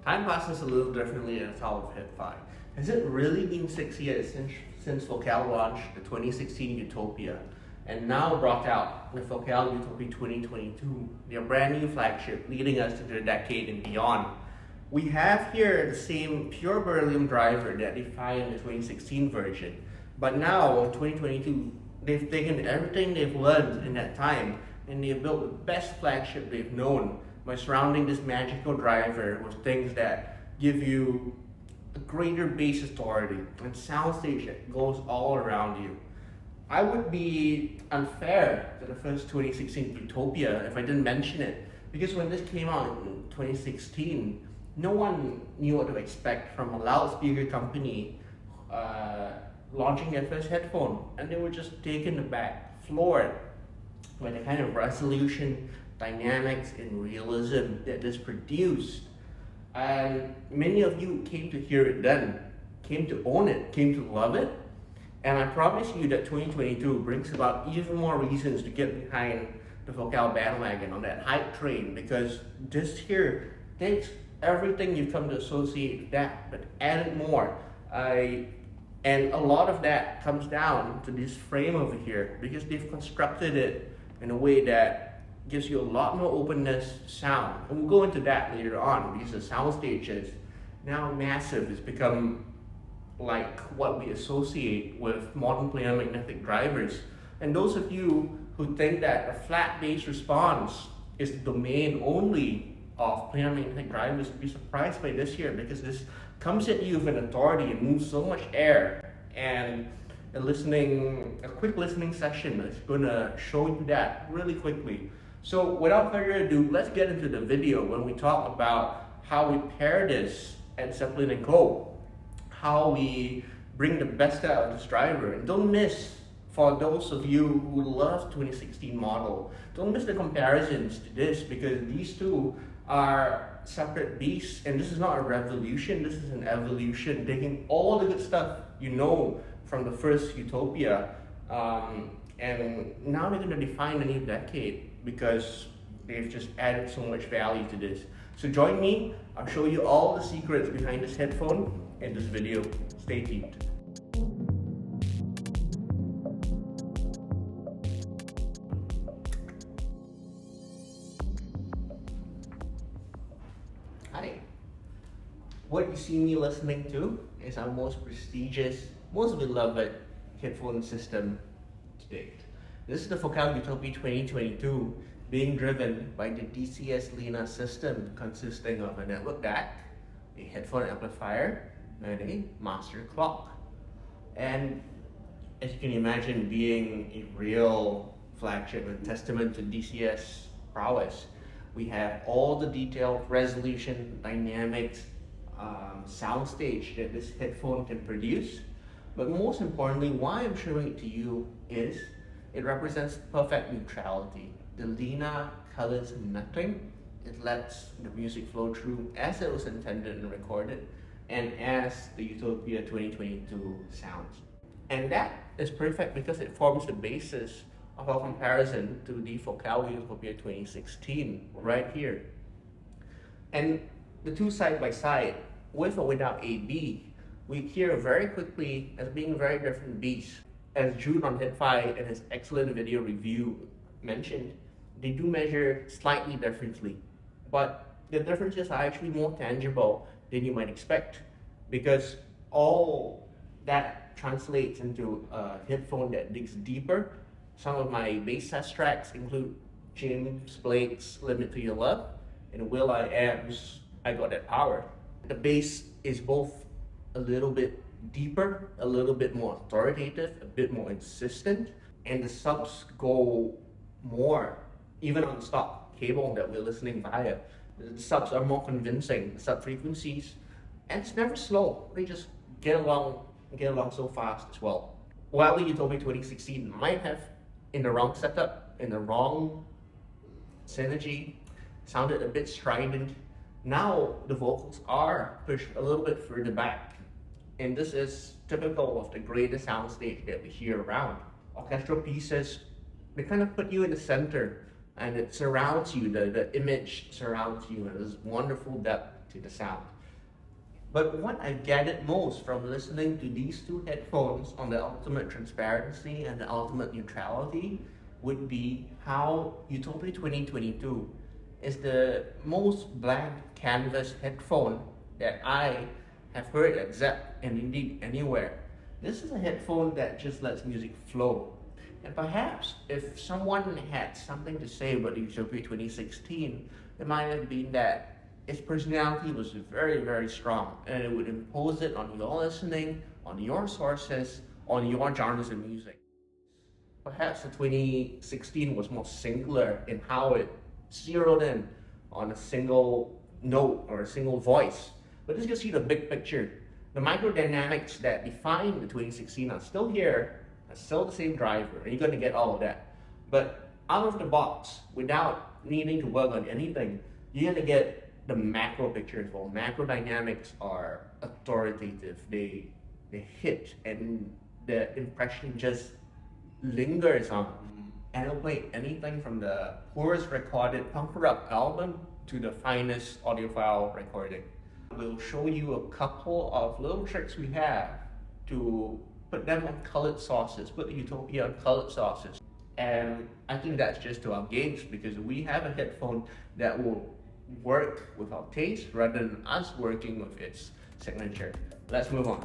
Time passes a little differently at the top of Hi-Fi. Has it really been 6 years since Focal launched the 2016 Utopia and now brought out the Focal Utopia 2022, their brand new flagship leading us to the decade and beyond? We have here the same pure beryllium driver that they found in the 2016 version, but now in 2022 they've taken everything they've learned in that time and they've built the best flagship they've known by surrounding this magical driver with things that give you a greater bass authority and soundstage that goes all around you. I would be unfair to the first 2016 Utopia if I didn't mention it, because when this came out in 2016, no one knew what to expect from a loudspeaker company launching their first headphone, and they were just taken aback, floored by the kind of resolution, dynamics, and realism that this produced. And many of you came to hear it then, came to own it, came to love it. And I promise you that 2022 brings about even more reasons to get behind the Focal bandwagon on that hype train, because this here takes everything you've come to associate with that, but added more. And a lot of that comes down to this frame over here, because they've constructed it in a way that gives you a lot more openness to sound. And we'll go into that later on, because the soundstage is now massive. It's become like what we associate with modern planar magnetic drivers. And those of you who think that a flat bass response is the domain only of planar magnetic drivers, be surprised by this here, because this comes at you with an authority and moves so much air. And a quick listening session is going to show you that really quickly. So without further ado, let's get into the video when we talk about how we pair this at Zeppelin Co, how we bring the best out of this driver. And don't miss, for those of you who love 2016 model, don't miss the comparisons to this, because these two are separate beasts, and this is not a revolution, this is an evolution, taking all the good stuff you know from the first Utopia, and now they're going to define a new decade because they've just added so much value to this. So join me, I'll show you all the secrets behind this headphone in this video. Stay tuned. Hi. What you see me listening to is our most prestigious, most beloved headphone system to date. This is the Focal Utopia 2022, being driven by the dCS Lina system, consisting of a network DAC, a headphone amplifier, and a master clock. And as you can imagine, being a real flagship and testament to dCS prowess, we have all the detailed resolution, dynamics, soundstage that this headphone can produce. But most importantly, why I'm showing it to you is it represents perfect neutrality. The Lina colors nothing. It lets the music flow through as it was intended and recorded, and as the Utopia 2022 sounds. And that is perfect because it forms the basis of our comparison to the Focal Utopia 2016 right here. And the two side by side, with or without AB, we hear very quickly as being very different beasts. As Jude on Hi-Fi in his excellent video review mentioned, they do measure slightly differently, but the differences are actually more tangible than you might expect, because all that translates into a headphone that digs deeper. Some of my bass test tracks include James Blake's Limit to Your Love and will.i.am's I Got That Power. The bass is both a little bit deeper, a little bit more authoritative, a bit more insistent, and the subs go more, even on the stock cable that we're listening via. The subs are more convincing, the sub frequencies, and it's never slow. They just get along so fast as well. While the Utopia 2016 might have, in the wrong setup, in the wrong synergy, sounded a bit strident, now the vocals are pushed a little bit further back. And this is typical of the greatest soundstage that we hear around. Orchestral pieces, they kind of put you in the center, and it surrounds you, the image surrounds you, and there's wonderful depth to the sound. But what I've gathered most from listening to these two headphones on the ultimate transparency and the ultimate neutrality would be how Utopia 2022 is the most blank canvas headphone that I have heard at Zepp and indeed anywhere. This is a headphone that just lets music flow. And perhaps if someone had something to say about the Utopia 2016, it might have been that its personality was very, very strong, and it would impose it on your listening, on your sources, on your genres of music. Perhaps the 2016 was more singular in how it zeroed in on a single note or a single voice. But this gives you the big picture. The microdynamics that define the 2016 are still here, are still the same driver, and you're going to get all of that. But out of the box, without needing to work on anything, you're going to get the macro picture as well. Macro dynamics are authoritative. They hit, and the impression just lingers on. And it'll play anything from the poorest recorded punk rock album to the finest audiophile recording. We'll show you a couple of little tricks we have to put them on colored sources, put the Utopia on colored sources. And I think that's just to our gains, because we have a headphone that will work with our taste rather than us working with its signature. Let's move on.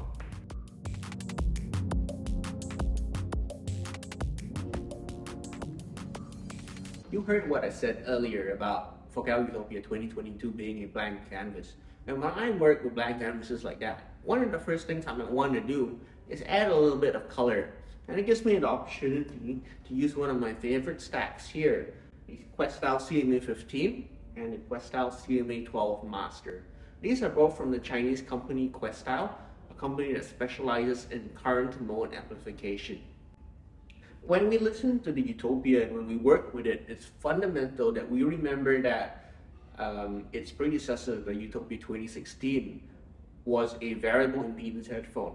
You heard what I said earlier about Focal Utopia 2022 being a blank canvas. And when I work with blank canvases like that, one of the first things I might want to do is add a little bit of color. And it gives me the opportunity to use one of my favorite stacks here, the Questyle CMA15 and the Questyle CMA12 Master. These are both from the Chinese company Questyle, a company that specializes in current mode amplification. When we listen to the Utopia and when we work with it, it's fundamental that we remember that its predecessor, the Utopia 2016, was a variable impedance headphone.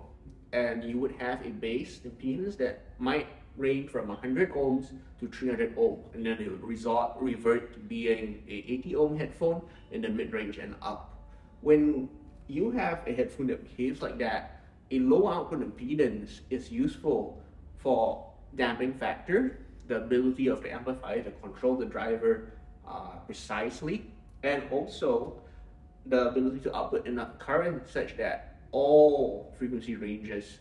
And you would have a base impedance that might range from 100 ohms to 300 ohms, and then it would revert to being a 80 ohm headphone in the mid-range and up. When you have a headphone that behaves like that, a low output impedance is useful for damping factor, the ability of the amplifier to control the driver precisely, and also the ability to output enough current such that all frequency ranges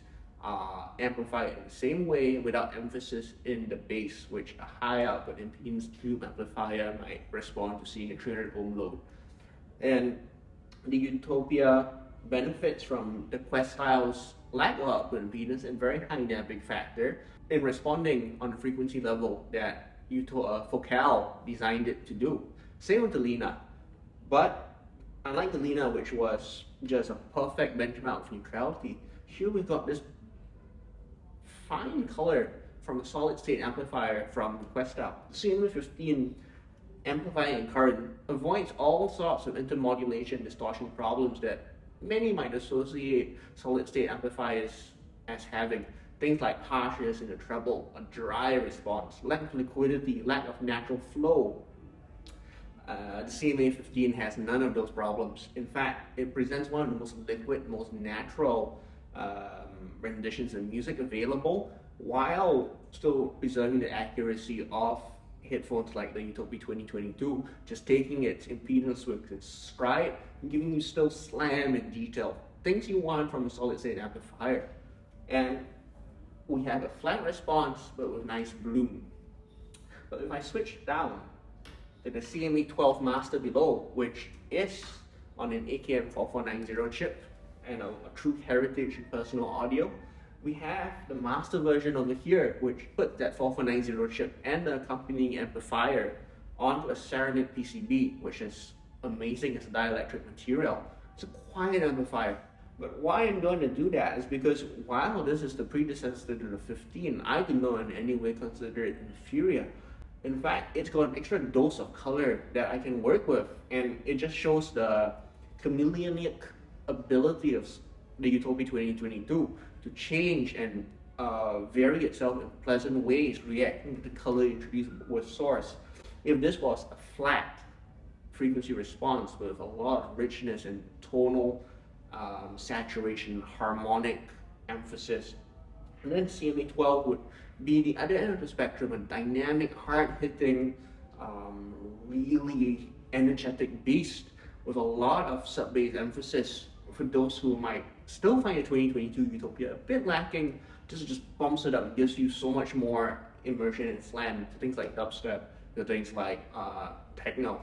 amplified in the same way without emphasis in the bass, which a high output impedance tube amplifier might respond to seeing a 300 ohm load. And the Utopia benefits from the Questyle's lack of output impedance and very high damping factor in responding on the frequency level that Focal designed it to do. Same with the Lina, but unlike the Lina, which was just a perfect benchmark of neutrality, here we've got this fine color from a solid state amplifier from the Questyle. The CMA15 amplifying current avoids all sorts of intermodulation distortion problems that many might associate solid state amplifiers as having. Things like harshness in the treble, a dry response, lack of liquidity, lack of natural flow. The CMA15 has none of those problems. In fact, it presents one of the most liquid, most natural renditions of music available, while still preserving the accuracy of headphones like the Utopia 2022, just taking its impedance with its stride and giving you still slam and detail, things you want from a solid state amplifier. And we have a flat response but with nice bloom. But if I switch down to the CMA12 Master below, which is on an AKM 4490 chip and a true heritage in personal audio, we have the Master version over here, which put that 4490 chip and the accompanying amplifier onto a ceramic PCB, which is amazing as a dielectric material. It's a quiet amplifier. But why I'm going to do that is because while this is the predecessor to the 15, I do not in any way consider it inferior. In fact, it's got an extra dose of color that I can work with, and it just shows the chameleonic ability of the Utopia 2022 to change and vary itself in pleasant ways, reacting to the color introduced with source. If this was a flat frequency response with a lot of richness and tonal saturation, harmonic emphasis. And then CMA-12 would be the other end of the spectrum, a dynamic, hard-hitting, really energetic beast with a lot of sub-bass emphasis. For those who might still find the 2022 Utopia a bit lacking, this just bumps it up, gives you so much more immersion and slam to things like dubstep, to things like techno.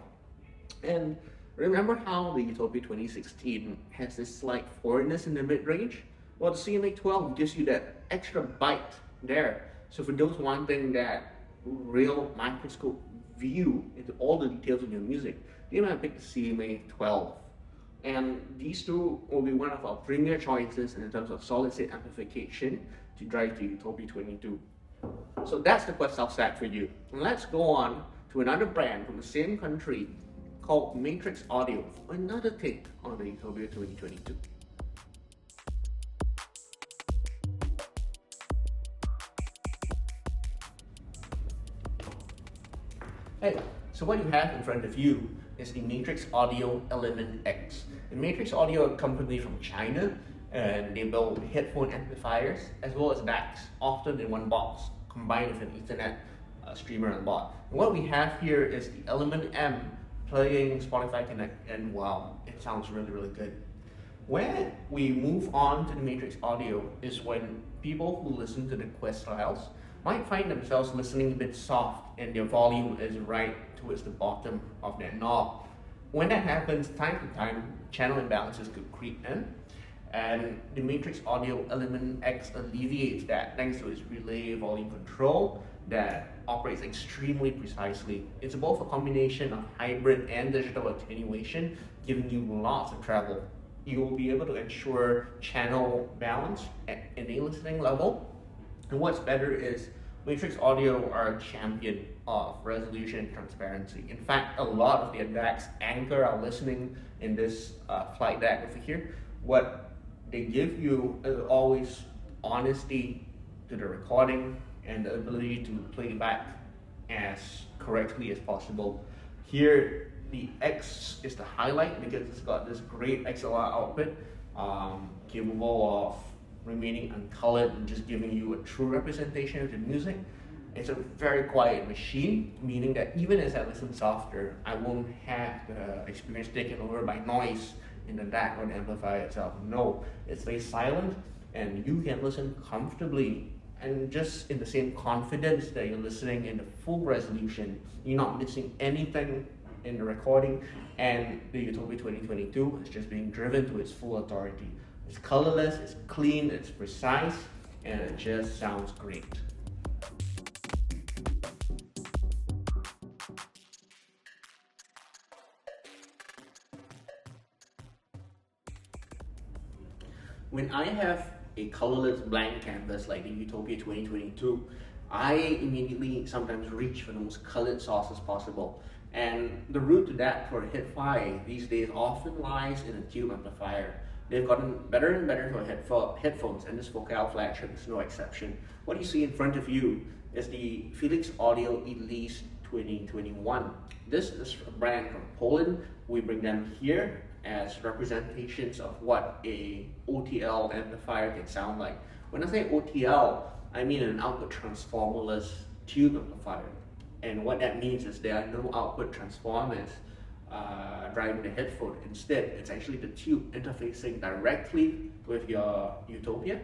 And remember how the Utopia 2016 has this slight forwardness in the mid-range? Well, the CMA-12 gives you that extra bite there. So for those wanting that real microscope view into all the details of your music, you might pick the CMA-12. And these two will be one of our premier choices in terms of solid-state amplification to drive the Utopia 22. So that's the Questyle stack for you. And let's go on to another brand from the same country called Matrix Audio for another take on the Utopia 2022. Hey, so what you have in front of you is the Matrix Audio Element X. The Matrix Audio is a company from China, and they build headphone amplifiers as well as DACs, often in one box, combined with an Ethernet streamer on board. And what we have here is the Element M playing Spotify Connect, and wow, it sounds really, really good. When we move on to the Matrix Audio is when people who listen to the Questyles might find themselves listening a bit soft and their volume is right towards the bottom of their knob. When that happens, time to time, channel imbalances could creep in, and the Matrix Audio Element X alleviates that thanks to its relay volume control that operates extremely precisely. It's both a combination of hybrid and digital attenuation, giving you lots of treble. You will be able to ensure channel balance at any listening level. And what's better is Matrix Audio are a champion of resolution and transparency. In fact, a lot of their DACs anchor our listening in this flight DAC over here. What they give you is always honesty to the recording and the ability to play back as correctly as possible. Here, the X is the highlight because it's got this great XLR output, capable of remaining uncolored and just giving you a true representation of the music. It's a very quiet machine, meaning that even as I listen softer, I won't have the experience taken over by noise in the DAC or the amplifier itself. No, it stays silent and you can listen comfortably and just in the same confidence that you're listening in the full resolution. You're not missing anything in the recording, and the Utopia 2022 is just being driven to its full authority. It's colorless, it's clean, it's precise, and it just sounds great. When I have a colorless blank canvas like the Utopia 2022, I immediately sometimes reach for the most colored sources possible. And the route to that for a Hit-Fi these days often lies in a tube amplifier. They've gotten better and better for headphones, and this Focal flagship is no exception. What you see in front of you is the Feliks Audio Elise 2021. This is a brand from Poland. We bring them here as representations of what a OTL amplifier can sound like. When I say OTL, I mean an output transformerless tube amplifier. And what that means is there are no output transformers driving the headphone. Instead, it's actually the tube interfacing directly with your Utopia.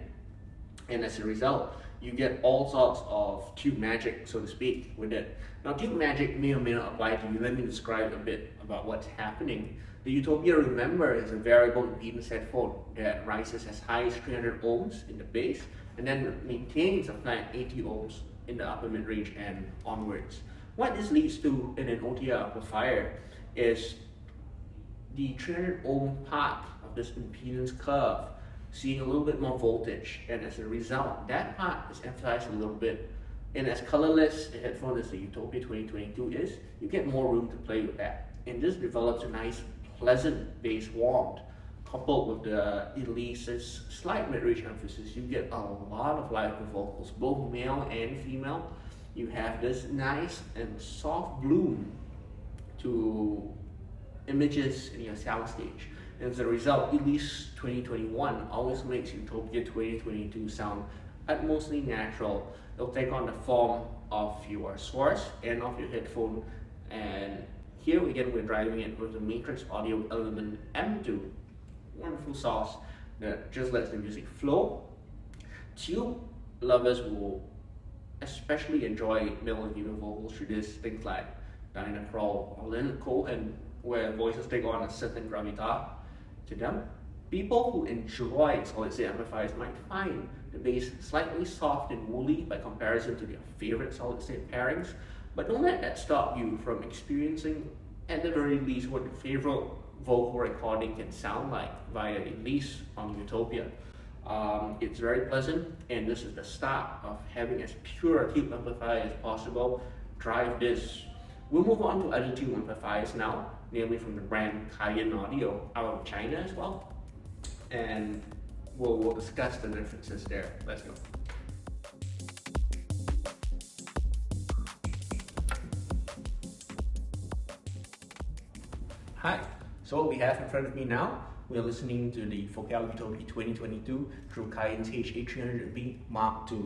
And as a result, you get all sorts of tube magic, so to speak, with it. Now, tube magic may or may not apply to you. Let me describe a bit about what's happening. The Utopia, remember, is a variable impedance headphone that rises as high as 300 ohms in the base and then maintains a flat 80 ohms in the upper mid-range and onwards. What this leads to in an OTL amplifier is the 300 ohm part of this impedance curve seeing a little bit more voltage, and as a result, that part is emphasized a little bit. And as colorless a headphone as the Utopia 2022 is, you get more room to play with that. And this develops a nice, pleasant bass warmth. Coupled with the Elise's slight mid-range emphasis, you get a lot of live vocals, both male and female. You have this nice and soft bloom to images in your soundstage. And as a result, Elise 2021 always makes Utopia 2022 sound utmostly natural. It'll take on the form of your source and of your headphone. And here again, we're driving it with the Matrix Audio Element M2. Wonderful sauce that just lets the music flow. Tube lovers will especially enjoy melody and vocals through this, things like Lina or Lina Cohen, where voices take on a certain gravitas to them. People who enjoy solid state amplifiers might find the bass slightly soft and woolly by comparison to their favorite solid state pairings, but don't let that stop you from experiencing, at the very least, what your favorite vocal recording can sound like via Elise on Utopia. It's very pleasant, and this is the start of having as pure a tube amplifier as possible. Drive this. We'll move on to other tube amplifiers now, namely from the brand Cayin Audio out of China as well, and we'll discuss the differences there. Let's go. Hi, so what we have in front of me now, we are listening to the Focal Utopia 2022 through Cayin's HA-300B Mark II.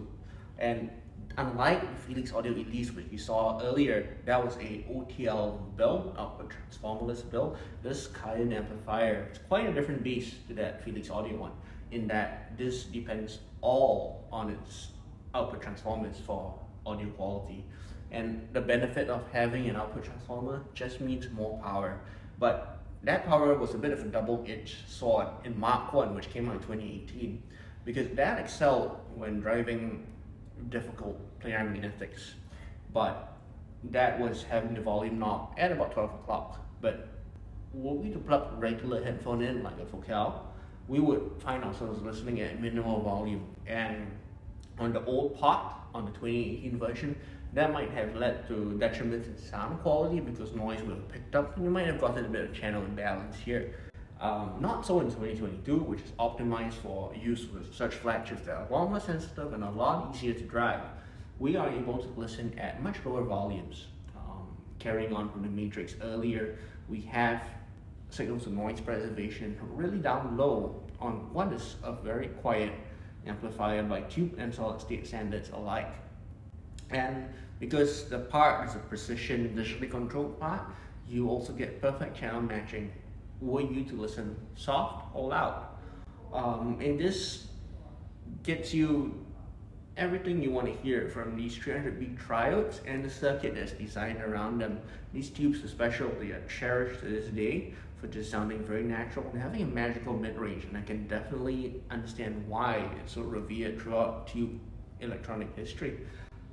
And unlike the Feliks Audio Elise, which we saw earlier, that was a OTL build, output transformerless build. This Cayin amplifier is quite a different beast to that Feliks Audio one, in that this depends all on its output transformers for audio quality. And the benefit of having an output transformer just means more power. But that power was a bit of a double-edged sword in Mark I, which came out in 2018, because that excelled when driving difficult planar magnetics, but that was having the volume knob at about 12 o'clock. But were we to plug a regular headphone in like a Focal, we would find ourselves listening at minimal volume. And on the old part, on the 2018 version, that might have led to detriments in sound quality because noise would have picked up, and you might have gotten a bit of channel imbalance here. Not so in 2022, which is optimized for use with such flagships that are a lot more sensitive and a lot easier to drive. We are able to listen at much lower volumes. Carrying on from the Matrix earlier, we have signals to noise preservation really down low on what is a very quiet amplifier by tube and solid state standards alike. And because the part is a precision digitally controlled part, you also get perfect channel matching were you to listen soft or loud. And this gets you everything you want to hear from these 300B triodes and the circuit that's designed around them. These tubes especially are cherished to this day for just sounding very natural and having a magical mid-range, and I can definitely understand why it's so revered throughout tube electronic history.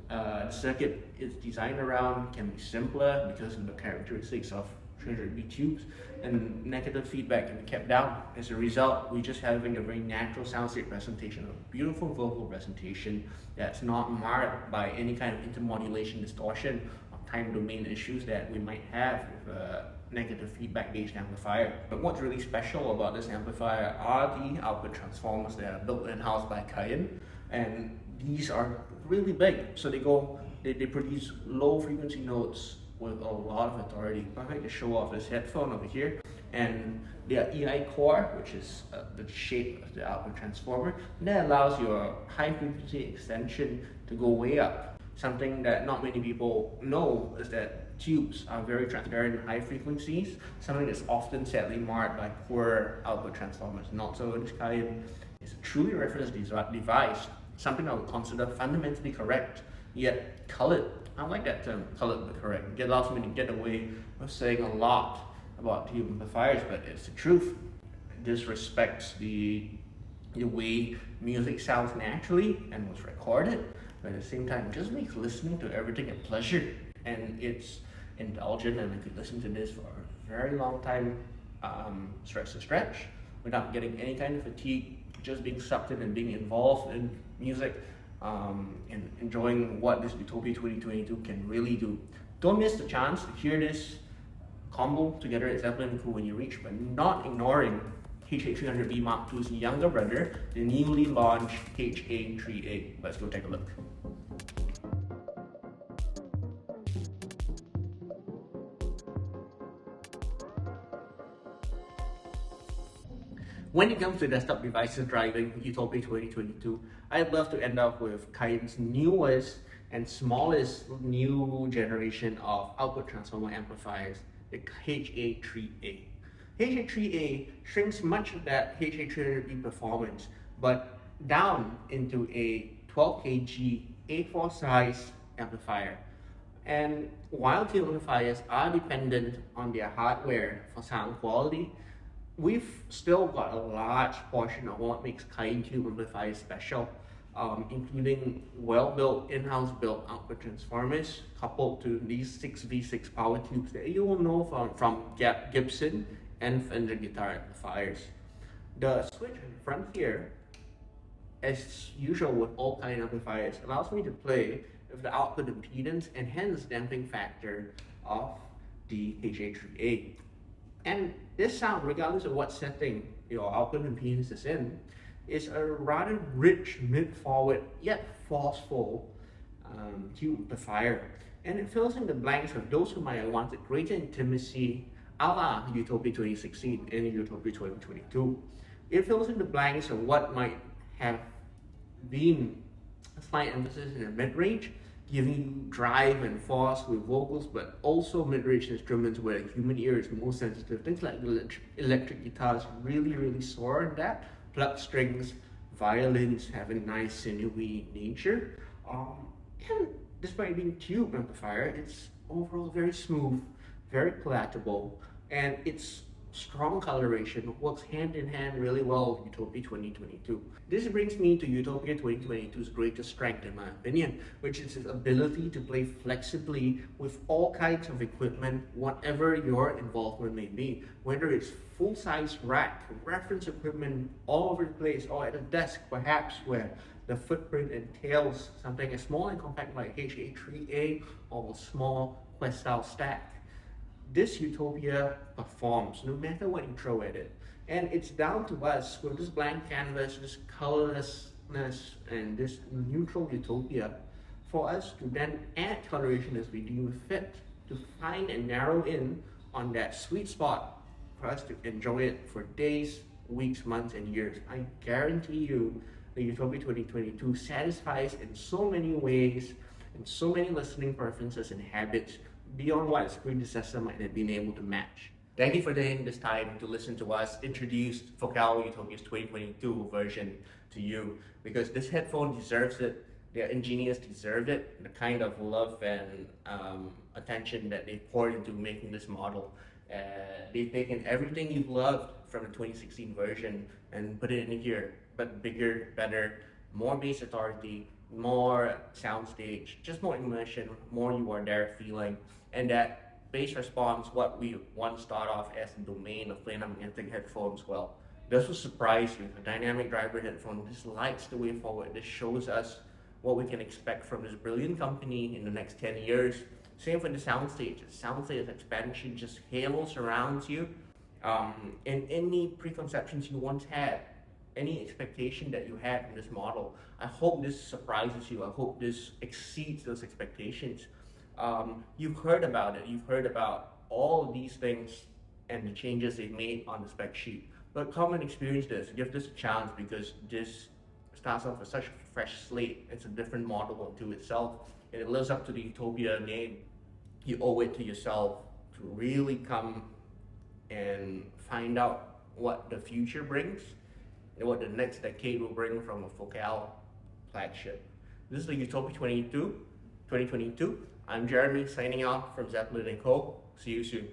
The circuit it's designed around can be simpler because of the characteristics of 300B tubes, and negative feedback can be kept down. As a result, we're just having a very natural soundscape presentation, a beautiful vocal presentation that's not marred by any kind of intermodulation distortion or time domain issues that we might have with a negative feedback based amplifier. But what's really special about this amplifier are the output transformers that are built in-house by Cayin, and these are really big, so they produce low frequency notes with a lot of authority. Perfect to show off this headphone over here, and their EI core, which is the shape of the output transformer, that allows your high frequency extension to go way up. Something that not many people know is that tubes are very transparent in high frequencies, something that's often sadly marred by poor output transformers. Not so this Cayin is a truly reference device, something I would consider fundamentally correct, yet colored. I like that term, colored but correct. It allows me to get away with saying a lot about tube amplifiers, but it's the truth. This respects the way music sounds naturally and was recorded, but at the same time, it just makes listening to everything a pleasure. And it's indulgent, and I could listen to this for a very long time, stretch to stretch, without getting any kind of fatigue, just being sucked in and being involved in music, and enjoying what this Utopia 2022 can really do. Don't miss the chance to hear this combo together at Zeppelin Co when you reach, but not ignoring HA-300B Mark II's younger brother, the newly launched HA-300. Let's go take a look. When it comes to desktop devices driving Utopia 2022, I'd love to end up with Cayin's newest and smallest new generation of output transformer amplifiers, the HA-300. HA-300 shrinks much of that HA-300 performance, but down into a 12 kg A4 size amplifier. And while tube amplifiers are dependent on their hardware for sound quality, we've still got a large portion of what makes Cayin tube amplifiers special, including well-built, in-house built output transformers coupled to these 6V6 power tubes that you will know from Gibson and Fender guitar amplifiers. The switch in front here, as usual with all Cayin amplifiers, allows me to play with the output impedance and hence damping factor of the HA-300. And this sound, regardless of what setting your output impedance is in, is a rather rich, mid-forward, yet forceful tube amplifier. And it fills in the blanks of those who might have wanted greater intimacy a la Utopia 2016 and Utopia 2022. It fills in the blanks of what might have been a slight emphasis in the mid-range, giving you drive and force with vocals, but also mid-range instruments where the human ear is most sensitive. Things like electric guitars really soar in that. Plucked strings, violins have a nice sinewy nature. And despite being tube amplifier, it's overall very smooth, very palatable, and its strong coloration works hand in hand really well with Utopia 2022. This brings me to Utopia 2022's greatest strength in my opinion, which is its ability to play flexibly with all kinds of equipment, whatever your involvement may be. Whether it's full-size rack, reference equipment all over the place, or at a desk perhaps where the footprint entails something as small and compact like HA-300 or a small Questyle stack. This Utopia performs no matter what you throw at it. And it's down to us with this blank canvas, this colorlessness, and this neutral Utopia for us to then add coloration as we deem fit, to find and narrow in on that sweet spot for us to enjoy it for days, weeks, months, and years. I guarantee you the Utopia 2022 satisfies in so many ways, and so many listening preferences and habits beyond what its predecessor might have been able to match. Thank you for taking this time to listen to us introduce Focal Utopia's 2022 version to you, because this headphone deserves it, their engineers deserved it, the kind of love and attention that they poured into making this model. They've taken everything you've loved from the 2016 version and put it in here, but bigger, better, more bass authority, more soundstage, just more immersion, more you are there feeling, and that bass response, what we once thought of as the domain of planar magnetic headphones. Well, this will surprise you. A dynamic driver headphone, this lights the way forward. This shows us what we can expect from this brilliant company in the next 10 years. Same for the soundstage. The soundstage expansion just halos surrounds you. And any preconceptions you once had, any expectation that you had from this model, I hope this surprises you. I hope this exceeds those expectations. You've heard about it. You've heard about all of these things and the changes they've made on the spec sheet. But come and experience this. Give this a chance, because this starts off with such a fresh slate. It's a different model unto itself, and it lives up to the Utopia name. You owe it to yourself to really come and find out what the future brings and what the next decade will bring from a Focal flagship. This is the Utopia 2022. I'm Jeremy, signing off from Zeppelin Co. See you soon.